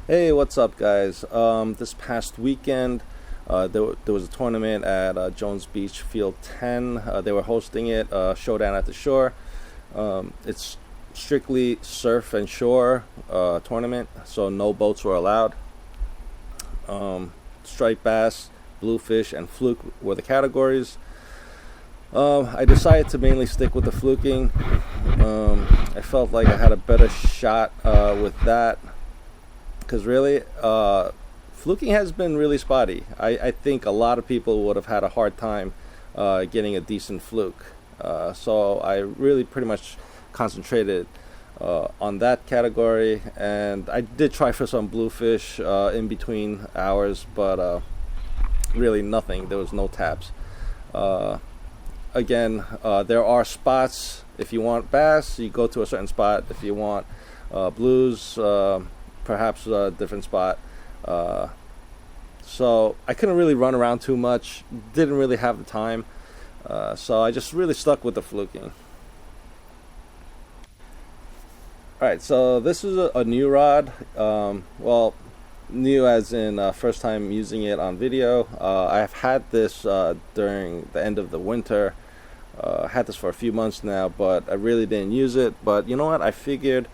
Hey, what's up, guys? This past weekend, there was a tournament at Jones Beach Field 10. They were hosting it, Showdown at the Shore. It's strictly surf and shore tournament, so no boats were allowed. Striped bass, bluefish, and fluke were the categories. I decided to mainly stick with the fluking. I felt like I had a better shot with that. Because really, fluking has been really spotty. I think a lot of people would have had a hard time getting a decent fluke. So I really pretty much concentrated on that category. And I did try for some bluefish in between hours, but really nothing. There was no taps. Again, there are spots. If you want bass, you go to a certain spot. If you want blues, perhaps a different spot. So I couldn't really run around too much, didn't really have the time, so I just really stuck with the fluking. Alright, so this is a new rod. Well, new as in first time using it on video. I've had this during the end of the winter. Had this for a few months now, but I really didn't use it. But you know what, I figured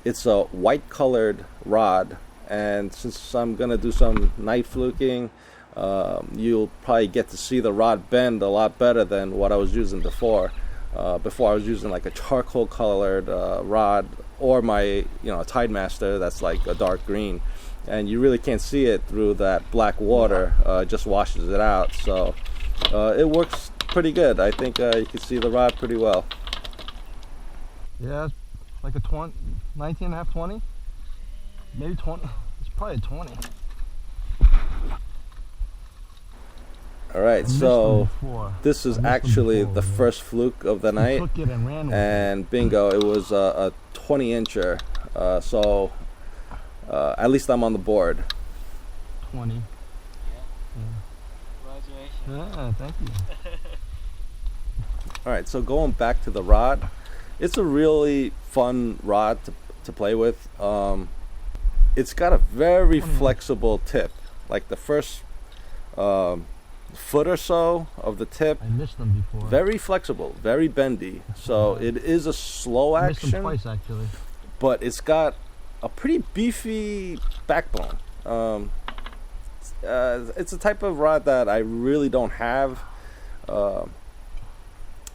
it's a white colored rod, and since I'm gonna do some night fluking, you'll probably get to see the rod bend a lot better than what I was using before. Before I was using like a charcoal colored rod, or my Tide Master that's like a dark green, and you really can't see it through that black water. It just washes it out, so it works pretty good. I think you can see the rod pretty well. Yeah, like a 20, 19 and a half, 20, maybe 20. It's probably a 20. All right, so this is actually the first fluke of the night, and bingo, it was a 20-incher. So at least I'm on the board. 20. Yeah. Congratulations. Yeah, thank you. All right, so going back to the rod, it's a really fun rod to play with. It's got a very flexible tip. Like the first foot or so of the tip, I missed them before. very flexible, very bendy. So it is a slow I missed them action, twice actually. but it's got a pretty beefy backbone. It's a type of rod that I really don't have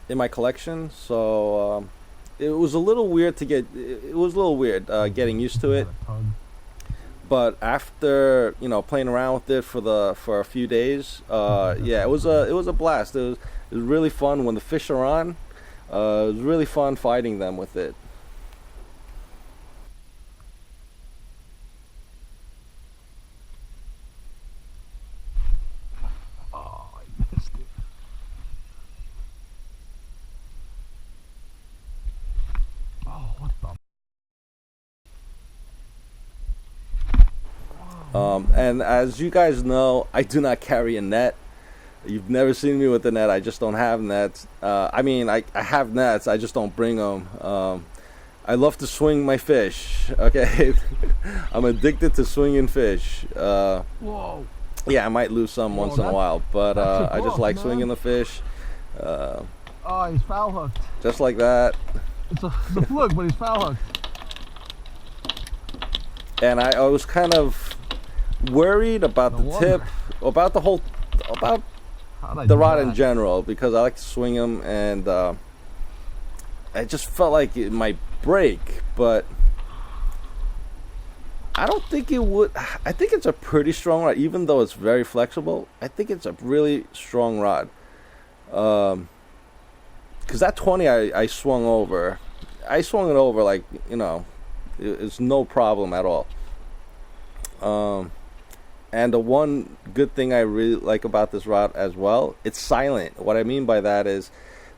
in my collection, so it was a little weird to get. It was a little weird getting used to it. But after playing around with it for a few days, yeah, it was a blast. It was really fun when the fish are on. It was really fun fighting them with it. Oh, I missed it. Oh, what the? And as you guys know, I do not carry a net. You've never seen me with a net. I just don't have nets. I mean, I have nets. I just don't bring them. I love to swing my fish. Okay, I'm addicted to swinging fish. Whoa. Yeah, I might lose some once in a while, but I just like swinging the fish. Oh, he's foul hooked. Just like that. It's a fluke, but he's foul hooked. And I was kind of worried about the tip, about the rod in general, because I like to swing them, and I just felt like it might break, but I don't think it would. I think it's a pretty strong rod, even though it's very flexible. I think it's a really strong rod. Because that 20 I swung over. I swung it over like, it's no problem at all. And the one good thing I really like about this rod as well, it's silent. What I mean by that is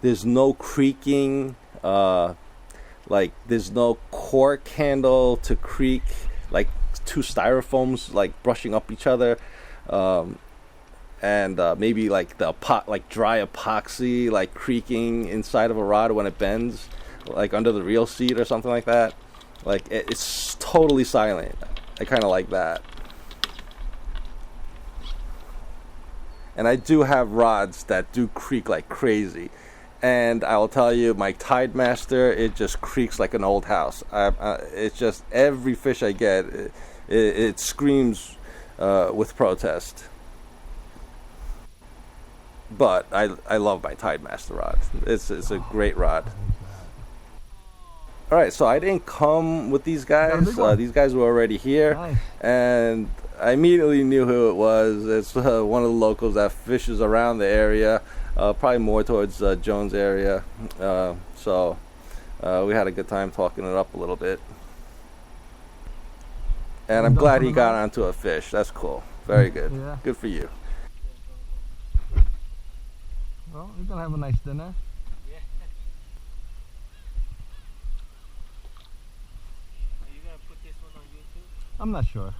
there's no creaking, like there's no cork handle to creak, like two styrofoams like brushing up each other, and maybe like the dry epoxy like creaking inside of a rod when it bends, like under the reel seat or something like that. Like it's totally silent. I kind of like that. And I do have rods that do creak like crazy. And I will tell you, my Tide Master, it just creaks like an old house. It's just every fish I get, it screams with protest. But I love my Tide Master rod. It's a great rod. All right, so I didn't come with these guys. These guys were already here, Nice. and I immediately knew who it was. It's one of the locals that fishes around the area. Probably more towards Jones area, so we had a good time talking it up a little bit, and I'm glad he got onto a fish. That's cool. Very good. Yeah. Good for you. Well, you're gonna have a nice dinner. Yeah. Are you gonna put this one on YouTube? I'm not sure.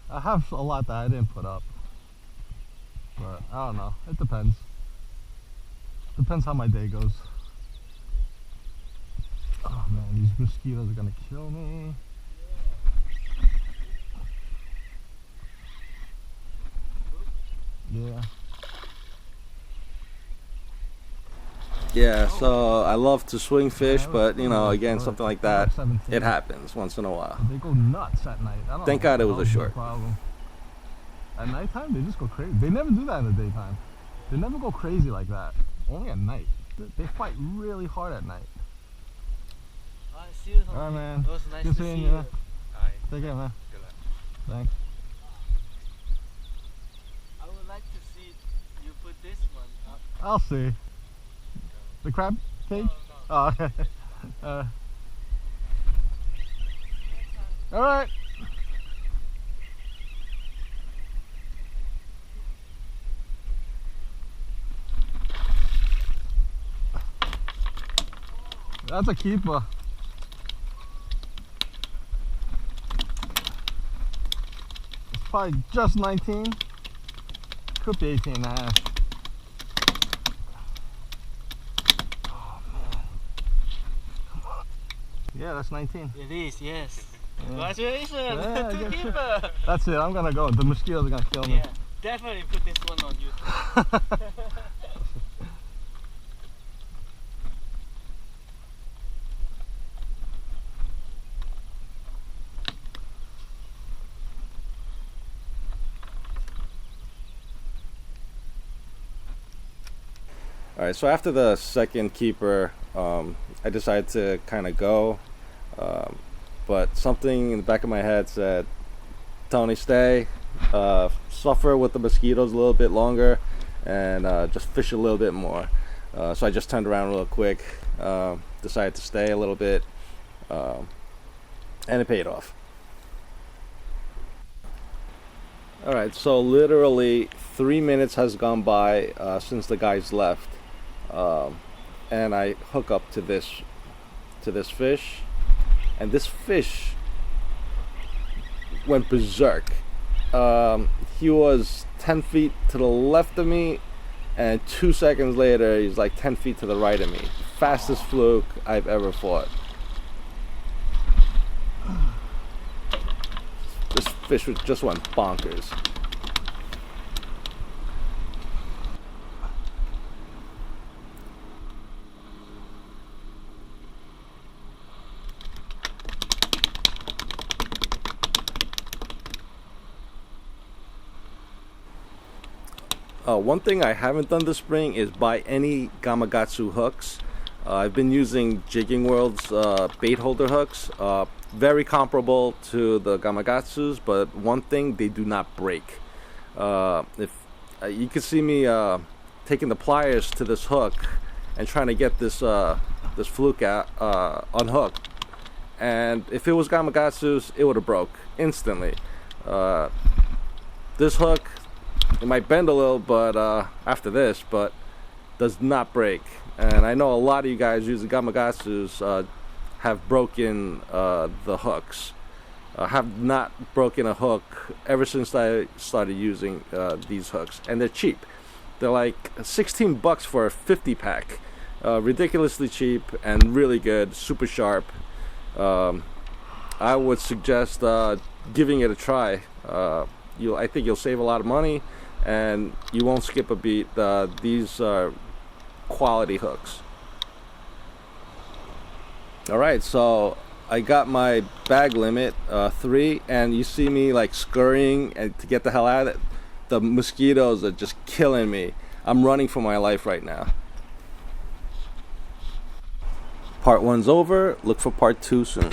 I have a lot that I didn't put up, but I don't know. It depends. Depends how my day goes. Oh man, these mosquitoes are gonna kill me. Yeah. Yeah, so I love to swing fish, but you know, again, Look, something like I have that, 17. it happens once in a while. They go nuts at night. I don't Thank know God it what was a the short. problem. At nighttime, they just go crazy. They never do that in the daytime. They never go crazy like that. Only at night. They fight really hard at night. Alright, see you. All right, man. It was nice Good to seeing see you, you. man. Alright, Take care, man. good luck. Thanks. I would like to see you put this one up. I'll see. The crab cage? No. Oh, okay. All right. That's a keeper. It's probably just 19. Could be 18 and a half. Oh, man. Come on. Yeah, that's 19. It is, yes. Yeah. Congratulations, Yeah, two good shit. keeper. That's it. I'm gonna go. The mosquitoes are gonna kill me. Yeah, definitely put this one on YouTube. All right, so after the second keeper, I decided to kind of go, but something in the back of my head said, Tony, stay, suffer with the mosquitoes a little bit longer, and just fish a little bit more. So I just turned around real quick, decided to stay a little bit, and it paid off. All right, so literally 3 minutes has gone by since the guys left, and I hook up to this fish, and this fish went berserk. He was 10 feet to the left of me, and 2 seconds later he's like 10 feet to the right of me. Fastest fluke I've ever fought. This fish just went bonkers. One thing I haven't done this spring is buy any Gamakatsu hooks. I've been using Jigging World's Baitholder hooks. Very comparable to the Gamakatsus, but one thing, they do not break. If you can see me taking the pliers to this hook and trying to get this this fluke out, unhooked, and if it was Gamakatsus, it would have broke instantly. This hook, it might bend a little, but after this, but does not break. And I know a lot of you guys using Gamakatsus have broken the hooks. Have not broken a hook ever since I started using these hooks, and they're cheap. They're like $16 for a 50 pack. Ridiculously cheap and really good, super sharp. I would suggest giving it a try. I think you'll save a lot of money, and you won't skip a beat. These are quality hooks. All right, so I got my bag limit 3, and you see me like scurrying to get the hell out of it. The mosquitoes are just killing me. I'm running for my life right now. Part 1's over. Look for part 2 soon.